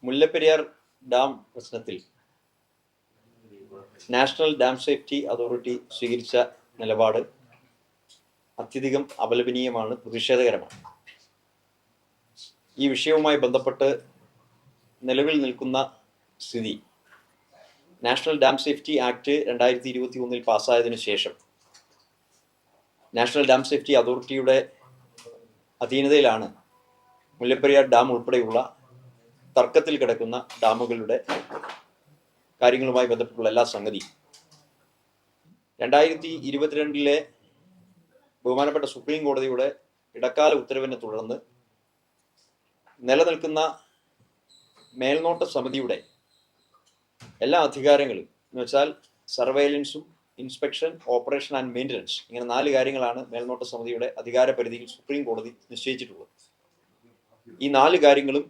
Mullaperiyar dam പ്രശ്നത്തിൽ national dam safety authority സ്വീകരിച്ച നിലപാട് അത്യധികം അപലപനീയമാണ്, പ്രതിഷേധകരമാണ്. ഈ വിഷയവുമായി ബന്ധപ്പെട്ട് നിലവിൽ നിൽക്കുന്ന സ്ഥിതി, നാഷണൽ ഡാം സേഫ്റ്റി ആക്ട് 2021 പാസ്സായതിനു ശേഷം നാഷണൽ ഡാം സേഫ്റ്റി അതോറിറ്റിയുടെ അധീനതയിലാണ് മുല്ലപ്പെരിയാർ ഡാം ഉൾപ്പെടെയുള്ള തർക്കത്തിൽ കിടക്കുന്ന ഡാമുകളുടെ കാര്യങ്ങളുമായി ബന്ധപ്പെട്ടുള്ള എല്ലാ സംഗതിയും. 2022 ബഹുമാനപ്പെട്ട സുപ്രീം കോടതിയുടെ ഇടക്കാല ഉത്തരവിനെ തുടർന്ന് നിലനിൽക്കുന്ന മേൽനോട്ട സമിതിയുടെ എല്ലാ അധികാരങ്ങളും എന്ന് വെച്ചാൽ സർവൈലൻസും, ഇൻസ്പെക്ഷൻ, ഓപ്പറേഷൻ ആൻഡ് മെയിൻ്റനൻസ്, ഇങ്ങനെ 4 കാര്യങ്ങളാണ് മേൽനോട്ട സമിതിയുടെ അധികാര പരിധിയിൽ സുപ്രീം കോടതി നിശ്ചയിച്ചിട്ടുള്ളത്. ഈ 4 കാര്യങ്ങളും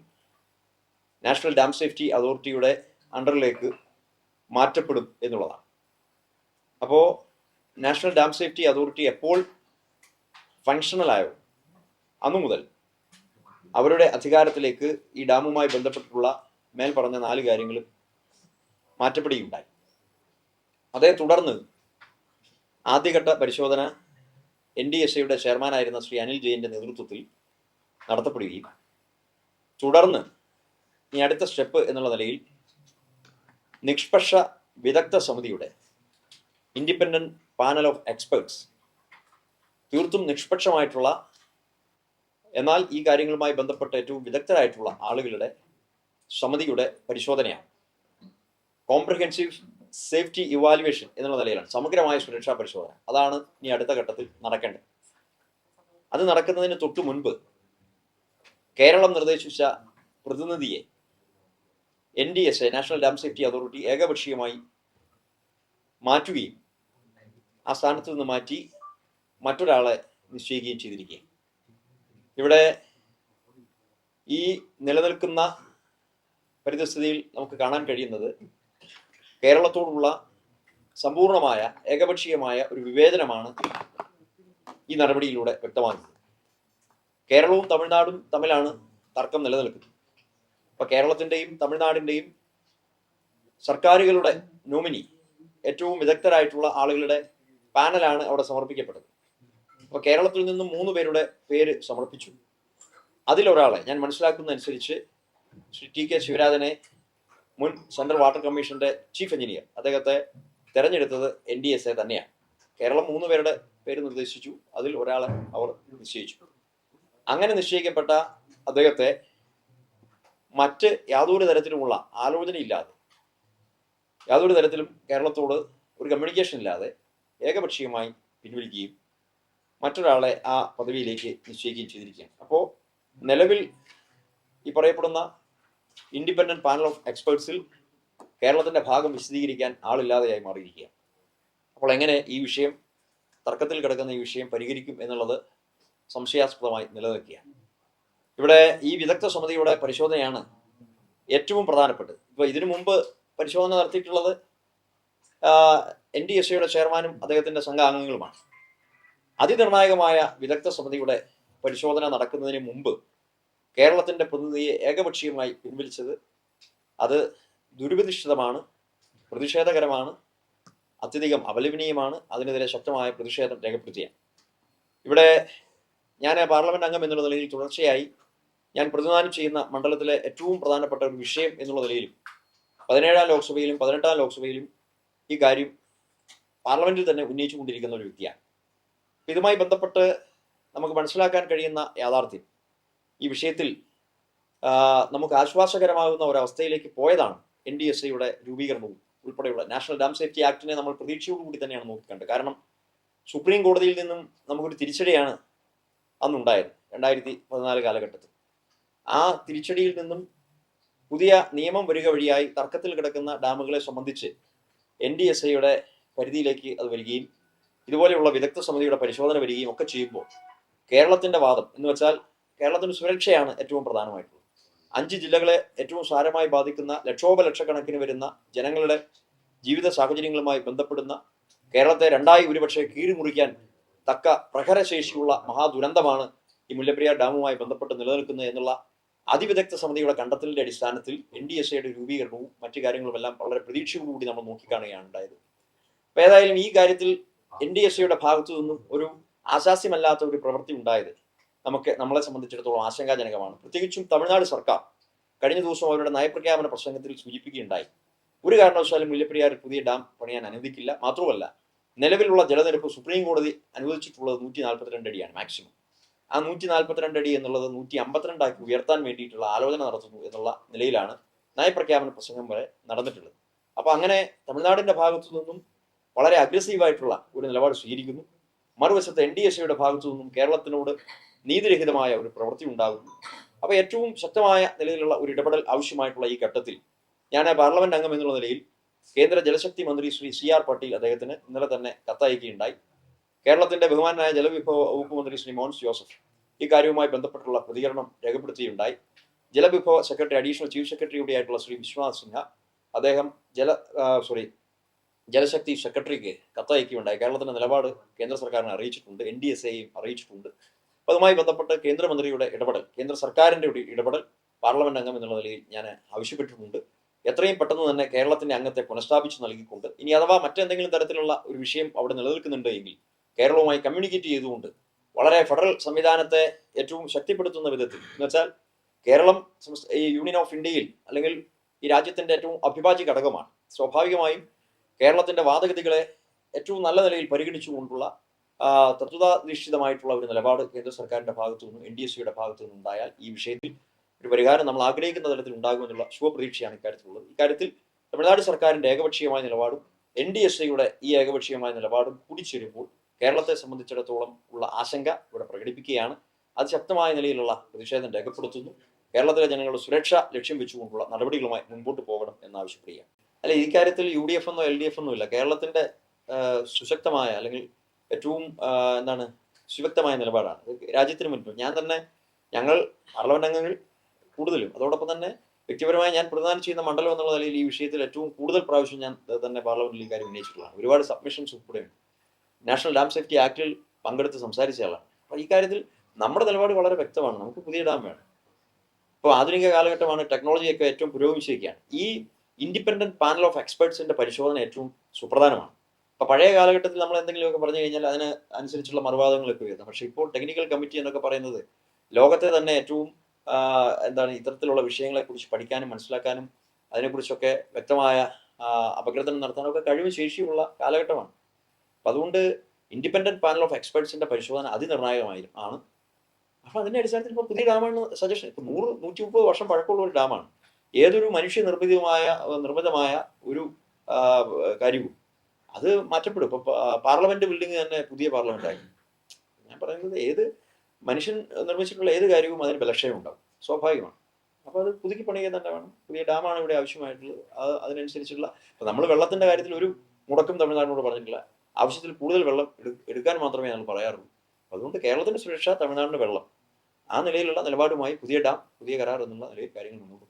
നാഷണൽ ഡാം സേഫ്റ്റി അതോറിറ്റിയുടെ അണ്ടറിലേക്ക് മാറ്റപ്പെടും എന്നുള്ളതാണ്. അപ്പോൾ നാഷണൽ ഡാം സേഫ്റ്റി അതോറിറ്റി എപ്പോൾ ഫങ്ഷണലായോ അന്നു മുതൽ അവരുടെ അധികാരത്തിലേക്ക് ഈ ഡാമുമായി ബന്ധപ്പെട്ടിട്ടുള്ള മേൽ പറഞ്ഞ 4 കാര്യങ്ങളും മാറ്റപ്പെടുകയുണ്ടായി. അതേ തുടർന്ന് ആദ്യഘട്ട പരിശോധന NDSAയുടെ ചെയർമാനായിരുന്ന ശ്രീ അനിൽ ജെയിൻ്റെ നേതൃത്വത്തിൽ നടത്തപ്പെടുകയും തുടർന്ന് ഈ അടുത്ത സ്റ്റെപ്പ് എന്നുള്ള നിലയിൽ നിഷ്പക്ഷ വിദഗ്ധ സമിതിയുടെ ഇൻഡിപെൻഡന്റ് പാനൽ ഓഫ് എക്സ്പേർട്സ്, തീർത്തും നിഷ്പക്ഷമായിട്ടുള്ള എന്നാൽ ഈ കാര്യങ്ങളുമായി ബന്ധപ്പെട്ട ഏറ്റവും വിദഗ്ധരായിട്ടുള്ള ആളുകളുടെ സമിതിയുടെ പരിശോധനയാണ്. കോംപ്രിഹെൻസീവ് സേഫ്റ്റി ഇവാലുവേഷൻ എന്നുള്ള നിലയിലാണ്, സമഗ്രമായ സുരക്ഷാ പരിശോധന. അതാണ് ഇനി അടുത്ത ഘട്ടത്തിൽ നടക്കേണ്ടത്. അത് നടക്കുന്നതിന് തൊട്ടു മുൻപ് കേരളം നിർദ്ദേശിച്ച പ്രതിനിധിയെ NDSA, national dam safety authority, ഏകപക്ഷീയമായി മാറ്റുകയും ആ സ്ഥാനത്ത് നിന്ന് മാറ്റി മറ്റൊരാളെ നിശ്ചയിക്കുകയും ചെയ്തിരിക്കുകയാണ്. ഇവിടെ ഈ നിലനിൽക്കുന്ന പരിതസ്ഥിതിയിൽ നമുക്ക് കാണാൻ കഴിയുന്നത് കേരളത്തോടുള്ള സമ്പൂർണമായ ഏകപക്ഷീയമായ ഒരു വിവേചനമാണ് ഈ നടപടിയിലൂടെ വ്യക്തമാകുന്നത്. കേരളവും തമിഴ്നാടും തമ്മിലാണ് തർക്കം നിലനിൽക്കുന്നത്. അപ്പോൾ കേരളത്തിൻ്റെയും തമിഴ്നാടിൻ്റെയും സർക്കാരുകളുടെ നോമിനി, ഏറ്റവും വിദഗ്ധരായിട്ടുള്ള ആളുകളുടെ പാനലാണ് അവിടെ സമർപ്പിക്കപ്പെട്ടത്. അപ്പോൾ കേരളത്തിൽ നിന്നും 3 പേരുടെ പേര് സമർപ്പിച്ചു. അതിലൊരാളെ, ഞാൻ മനസ്സിലാക്കുന്നതനുസരിച്ച്, ശ്രീ TK ശിവരാജനെ, മുൻ സെൻട്രൽ വാട്ടർ കമ്മീഷന്റെ ചീഫ് എഞ്ചിനീയർ, അദ്ദേഹത്തെ തെരഞ്ഞെടുത്തത് NDSA തന്നെയാണ്. കേരളം 3 പേരുടെ പേര് നിർദ്ദേശിച്ചു, അതിൽ ഒരാളെ അവർ നിശ്ചയിച്ചു. അങ്ങനെ നിശ്ചയിക്കപ്പെട്ട അദ്ദേഹത്തെ മറ്റ് യാതൊരു തരത്തിലുമുള്ള ആലോചനയില്ലാതെ, യാതൊരു തരത്തിലും കേരളത്തോട് ഒരു കമ്മ്യൂണിക്കേഷൻ ഇല്ലാതെ ഏകപക്ഷീയമായി പിൻവലിക്കുകയും മറ്റൊരാളെ ആ പദവിയിലേക്ക് നിശ്ചയിക്കുകയും ചെയ്തിരിക്കുകയാണ്. അപ്പോൾ നിലവിൽ ഈ പറയപ്പെടുന്ന ഇൻഡിപെൻഡന്റ് പാനൽ ഓഫ് എക്സ്പേർട്സിൽ കേരളത്തിന്റെ ഭാഗം വിശദീകരിക്കാൻ ആളില്ലാതെയായി മാറിയിരിക്കുകയാണ്. അപ്പോൾ എങ്ങനെ ഈ വിഷയം, തർക്കത്തിൽ കിടക്കുന്ന ഈ വിഷയം പരിഹരിക്കും എന്നുള്ളത് സംശയാസ്പദമായി നിലനിൽക്കുകയാണ്. ഇവിടെ ഈ വിദഗ്ധ സമിതിയുടെ പരിശോധനയാണ് ഏറ്റവും പ്രധാനപ്പെട്ടത്. ഇപ്പോൾ ഇതിനു മുമ്പ് പരിശോധന നടത്തിയിട്ടുള്ളത് NDSAയുടെ ചെയർമാനും അദ്ദേഹത്തിന്റെ സംഘാംഗങ്ങളുമാണ്. അതിനിർണായകമായ വിദഗ്ധ സമിതിയുടെ പരിശോധന നടക്കുന്നതിന് മുമ്പ് കേരളത്തിന്റെ പ്രതിനിധിയെ ഏകപക്ഷീയമായി പിൻവലിച്ചത് അത് ദുരുപദിഷ്ടിതമാണ്, പ്രതിഷേധകരമാണ്, അത്യധികം അപലപനീയമാണ്. അതിനെതിരെ ശക്തമായ പ്രതിഷേധം രേഖപ്പെടുത്തുകയാണ്. ഇവിടെ ഞാൻ പാർലമെന്റ് അംഗം എന്നുള്ള നിലയിൽ തുടർച്ചയായി ഞാൻ പ്രതിനിധാനം ചെയ്യുന്ന മണ്ഡലത്തിലെ ഏറ്റവും പ്രധാനപ്പെട്ട ഒരു വിഷയം എന്നുള്ള നിലയിലും 17ാം ലോക്സഭയിലും 18ാം ലോക്സഭയിലും ഈ കാര്യം പാർലമെന്റിൽ തന്നെ ഉന്നയിച്ചുകൊണ്ടിരിക്കുന്ന ഒരു വ്യക്തിയാണ്. ഇതുമായി ബന്ധപ്പെട്ട് നമുക്ക് മനസ്സിലാക്കാൻ കഴിയുന്ന യാഥാർത്ഥ്യം, ഈ വിഷയത്തിൽ നമുക്ക് ആശ്വാസകരമാകുന്ന ഒരവസ്ഥയിലേക്ക് പോയതാണ് NDSAയുടെ രൂപീകരണവും ഉൾപ്പെടെയുള്ള നാഷണൽ ഡാം സേഫ്റ്റി ആക്ടിനെ നമ്മൾ പ്രതീക്ഷയോടുകൂടി തന്നെയാണ് നോക്കിക്കണ്ടത്. കാരണം സുപ്രീം കോടതിയിൽ നിന്നും നമുക്കൊരു തിരിച്ചടിയാണ് അന്നുണ്ടായത് 2014 കാലഘട്ടത്തിൽ. ആ തിരിച്ചടിയിൽ നിന്നും പുതിയ നിയമം വരിക വഴിയായി തർക്കത്തിൽ കിടക്കുന്ന ഡാമുകളെ സംബന്ധിച്ച് NDSAയുടെ പരിധിയിലേക്ക് അത് വരികയും ഇതുപോലെയുള്ള വിദഗ്ധ സമിതിയുടെ പരിശോധന വരികയും ഒക്കെ ചെയ്യുമ്പോൾ കേരളത്തിന്റെ വാദം എന്ന് വെച്ചാൽ കേരളത്തിന് സുരക്ഷയാണ് ഏറ്റവും പ്രധാനമായിട്ടുള്ളത്. 5 ജില്ലകളെ ഏറ്റവും സാരമായി ബാധിക്കുന്ന ലക്ഷോപലക്ഷക്കണക്കിന് വരുന്ന ജനങ്ങളുടെ ജീവിത സാഹചര്യങ്ങളുമായി ബന്ധപ്പെടുന്ന, കേരളത്തെ രണ്ടായി ഒരുപക്ഷെ കീറിമുറിക്കാൻ തക്ക പ്രഹരശേഷിയുള്ള മഹാദുരന്തമാണ് ഈ മുല്ലപ്പെരിയാർ ഡാമുമായി ബന്ധപ്പെട്ട് നിലനിൽക്കുന്നത് എന്നുള്ള അതിവിദഗ്ധ സമിതിയുടെ കണ്ടെത്തലിന്റെ അടിസ്ഥാനത്തിൽ NDSAയുടെ രൂപീകരണവും മറ്റു കാര്യങ്ങളുമെല്ലാം വളരെ പ്രതീക്ഷയോടുകൂടി നമ്മൾ നോക്കിക്കാണുകയാണ് ഉണ്ടായത്. അപ്പൊ ഏതായാലും ഈ കാര്യത്തിൽ NDSAയുടെ ഭാഗത്തു നിന്നും ഒരു ആശാസ്യമല്ലാത്ത ഒരു പ്രവൃത്തി ഉണ്ടായത് നമ്മളെ സംബന്ധിച്ചിടത്തോളം ആശങ്കാജനകമാണ്. പ്രത്യേകിച്ചും തമിഴ്നാട് സർക്കാർ കഴിഞ്ഞ ദിവസം അവരുടെ നയപ്രഖ്യാപന പ്രസംഗത്തിൽ സൂചിപ്പിക്കുകയുണ്ടായി, ഒരു കാരണവശാലും മുല്ലപ്പെരിയാറിൽ പുതിയ ഡാം പണിയാൻ അനുവദിക്കില്ല. മാത്രമല്ല, നിലവിലുള്ള ജലനിരപ്പ് സുപ്രീം കോടതി അനുവദിച്ചിട്ടുള്ളത് 142 അടിയാണ് മാക്സിമം. ആ 142 അടി എന്നുള്ളത് 152 ആക്കി ഉയർത്താൻ വേണ്ടിയിട്ടുള്ള ആലോചന നടത്തുന്നു എന്നുള്ള നിലയിലാണ് നയപ്രഖ്യാപന പ്രസംഗം വരെ നടന്നിട്ടുള്ളത്. അപ്പൊ അങ്ങനെ തമിഴ്നാടിന്റെ ഭാഗത്തു നിന്നും വളരെ അഗ്രസീവായിട്ടുള്ള ഒരു നിലപാട് സ്വീകരിക്കുന്നു. മറുവശത്ത് NDSAയുടെ ഭാഗത്തു നിന്നും കേരളത്തിനോട് നീതിരഹിതമായ ഒരു പ്രവൃത്തി ഉണ്ടാകുന്നു. അപ്പൊ ഏറ്റവും ശക്തമായ നിലയിലുള്ള ഒരു ഇടപെടൽ ആവശ്യമായിട്ടുള്ള ഈ ഘട്ടത്തിൽ ഞാൻ പാർലമെന്റ് അംഗം എന്നുള്ള നിലയിൽ കേന്ദ്ര ജലശക്തി മന്ത്രി ശ്രീ CR പാട്ടീൽ അദ്ദേഹത്തിന് ഇന്നലെ തന്നെ കത്തയക്കുകയുണ്ടായി. കേരളത്തിന്റെ ബഹുമാനായ ജലവിഭവ വകുപ്പ് മന്ത്രി ശ്രീ മോൻസ് ജോസഫ് ഈ കാര്യവുമായി ബന്ധപ്പെട്ടുള്ള പ്രതികരണം രേഖപ്പെടുത്തിയുണ്ടായി. ജലവിഭവ സെക്രട്ടറി, അഡീഷണൽ ചീഫ് സെക്രട്ടറി കൂടിയായിട്ടുള്ള ശ്രീ വിശ്വനാഥ് സിൻഹ അദ്ദേഹം ജലശക്തി സെക്രട്ടറിക്ക് കത്തയക്കുകയുണ്ടായി. കേരളത്തിന്റെ നിലപാട് കേന്ദ്ര സർക്കാരിനെ അറിയിച്ചിട്ടുണ്ട്, NDSAയും അറിയിച്ചിട്ടുണ്ട്. അപ്പൊ അതുമായി ബന്ധപ്പെട്ട് കേന്ദ്രമന്ത്രിയുടെ ഇടപെടൽ, കേന്ദ്ര സർക്കാരിന്റെ ഇടപെടൽ പാർലമെന്റ് അംഗം എന്നുള്ള നിലയിൽ ഞാൻ ആവശ്യപ്പെട്ടിട്ടുണ്ട്. എത്രയും പെട്ടെന്ന് തന്നെ കേരളത്തിന്റെ അംഗത്തെ പുനഃസ്ഥാപിച്ചു നൽകിക്കൊണ്ട്, ഇനി അഥവാ മറ്റെന്തെങ്കിലും തരത്തിലുള്ള ഒരു വിഷയം അവിടെ നിലനിൽക്കുന്നുണ്ട് എങ്കിൽ കേരളവുമായി കമ്മ്യൂണിക്കേറ്റ് ചെയ്തുകൊണ്ട് വളരെ ഫെഡറൽ സംവിധാനത്തെ ഏറ്റവും ശക്തിപ്പെടുത്തുന്ന വിധത്തിൽ, എന്ന് വെച്ചാൽ കേരളം ഈ യൂണിയൻ ഓഫ് ഇന്ത്യയിൽ അല്ലെങ്കിൽ ഈ രാജ്യത്തിന്റെ ഏറ്റവും അവിഭാജ്യ ഘടകമാണ്. സ്വാഭാവികമായും കേരളത്തിന്റെ വാദഗതികളെ ഏറ്റവും നല്ല നിലയിൽ പരിഗണിച്ചുകൊണ്ടുള്ള തത്വതാധിഷ്ഠിതമായിട്ടുള്ള ഒരു നിലപാട് കേന്ദ്ര സർക്കാരിന്റെ ഭാഗത്തു നിന്നും NDSAയുടെ ഭാഗത്തു നിന്നും ഉണ്ടായാൽ ഈ വിഷയത്തിൽ ഒരു പരിഹാരം നമ്മൾ ആഗ്രഹിക്കുന്ന തലത്തിൽ ഉണ്ടാകുമെന്നുള്ള ശുഭപ്രതീക്ഷയാണ് ഇക്കാര്യത്തിലുള്ളത്. ഇക്കാര്യത്തിൽ തമിഴ്നാട് സർക്കാരിന്റെ ഏകപക്ഷീയമായ നിലപാടും NDSAയുടെ ഈ ഏകപക്ഷീയമായ നിലപാടും കൂടിച്ചേരുമ്പോൾ കേരളത്തെ സംബന്ധിച്ചിടത്തോളം ഉള്ള ആശങ്ക ഇവിടെ പ്രകടിപ്പിക്കുകയാണ്. അതിശക്തമായ നിലയിലുള്ള പ്രതിഷേധം രേഖപ്പെടുത്തുന്നു. കേരളത്തിലെ ജനങ്ങളുടെ സുരക്ഷ ലക്ഷ്യം വെച്ചുകൊണ്ടുള്ള നടപടികളുമായി മുൻപോട്ട് പോകണം എന്നാവശ്യപ്പെടുകയാണ്. അല്ല, ഈ കാര്യത്തിൽ UDF എന്നോ LDF എന്നോ ഇല്ല. കേരളത്തിന്റെ സുശക്തമായ അല്ലെങ്കിൽ ഏറ്റവും സുവ്യക്തമായ നിലപാടാണ് രാജ്യത്തിന് മുൻപ്. ഞങ്ങൾ പാർലമെന്റ് അംഗങ്ങൾ കൂടുതലും, അതോടൊപ്പം തന്നെ വ്യക്തിപരമായി ഞാൻ പ്രതിദാനം ചെയ്യുന്ന മണ്ഡലം എന്നുള്ള നിലയിൽ ഈ വിഷയത്തിൽ ഏറ്റവും കൂടുതൽ പ്രാവശ്യം ഞാൻ തന്നെ പാർലമെന്റിൽ ഈ കാര്യം ഉന്നയിച്ചിട്ടുള്ളതാണ്. ഒരുപാട് സബ്മിഷൻസ് ഉൾപ്പെടെയുണ്ട്. നാഷണൽ ഡാം സേഫ്റ്റി ആക്ടിൽ പങ്കെടുത്ത് സംസാരിച്ച ആളാണ്. അപ്പോൾ ഈ കാര്യത്തിൽ നമ്മുടെ നിലപാട് വളരെ വ്യക്തമാണ്. നമുക്ക് പുതിയ ഡാം വേണം. ഇപ്പോൾ ആധുനിക കാലഘട്ടമാണ്, ടെക്നോളജിയൊക്കെ ഏറ്റവും പുരോഗമിച്ചിരിക്കുകയാണ്. ഈ ഇൻഡിപെൻഡന്റ് പാനൽ ഓഫ് എക്സ്പെർട്സിന്റെ പരിശോധന ഏറ്റവും സുപ്രധാനമാണ്. അപ്പോൾ പഴയ കാലഘട്ടത്തിൽ നമ്മൾ എന്തെങ്കിലുമൊക്കെ പറഞ്ഞു കഴിഞ്ഞാൽ അതിന് അനുസരിച്ചുള്ള മറുവാദങ്ങളൊക്കെ വരുന്നത്. പക്ഷേ ഇപ്പോൾ ടെക്നിക്കൽ കമ്മിറ്റി എന്നൊക്കെ പറയുന്നത് ലോകത്തെ തന്നെ ഏറ്റവും ഇത്തരത്തിലുള്ള വിഷയങ്ങളെക്കുറിച്ച് പഠിക്കാനും മനസ്സിലാക്കാനും അതിനെക്കുറിച്ചൊക്കെ വ്യക്തമായ അപഗ്രഥനം നടത്താനൊക്കെ കഴിവ് ശേഷിയുള്ള കാലഘട്ടമാണ്. അപ്പം അതുകൊണ്ട് ഇൻഡിപെൻഡന്റ് പാനൽ ഓഫ് എക്സ്പെർട്സിന്റെ പരിശോധന അതിനിർണായകമാണ്. അപ്പോൾ അതിന്റെ അടിസ്ഥാനത്തിൽ ഇപ്പോൾ പുതിയ ഡാമാണ് സജഷൻ. ഇപ്പോൾ 100-130 വർഷം പഴക്കമുള്ള ഒരു ഡാമാണ്. ഏതൊരു മനുഷ്യ നിർമ്മിതമായ ഒരു കാര്യവും അത് മാറ്റപ്പെടും. ഇപ്പോൾ പാർലമെന്റ് ബിൽഡിംഗ് തന്നെ പുതിയ പാർലമെന്റ് ആയി. ഞാൻ പറയുന്നത് ഏത് മനുഷ്യൻ നിർമ്മിച്ചിട്ടുള്ള ഏത് കാര്യവും അതിന് ബലക്ഷയം ഉണ്ടാവും, സ്വാഭാവികമാണ്. അപ്പോൾ അത് പുതുക്കി പണിയാൻ തന്നെ വേണം. പുതിയ ഡാമാണ് ഇവിടെ ആവശ്യമായിട്ടുള്ളത്. അതിനനുസരിച്ചുള്ള ഇപ്പം നമ്മൾ വെള്ളത്തിന്റെ കാര്യത്തിൽ ഒരു മുടക്കം തമിഴ്നാടിനോട് പറഞ്ഞിട്ടില്ല. ആവശ്യത്തിൽ കൂടുതൽ വെള്ളം എടുക്കാൻ മാത്രമേ ഞങ്ങൾ പറയാറുള്ളൂ. അതുകൊണ്ട് കേരളത്തിന്റെ സുരക്ഷ, തമിഴ്നാടിന്റെ വെള്ളം, ആ നിലയിലുള്ള നിലപാടുമായി പുതിയ ഡാം, പുതിയ കരാർ എന്നുള്ള നിലയിൽ കാര്യങ്ങൾ മുന്നോട്ട്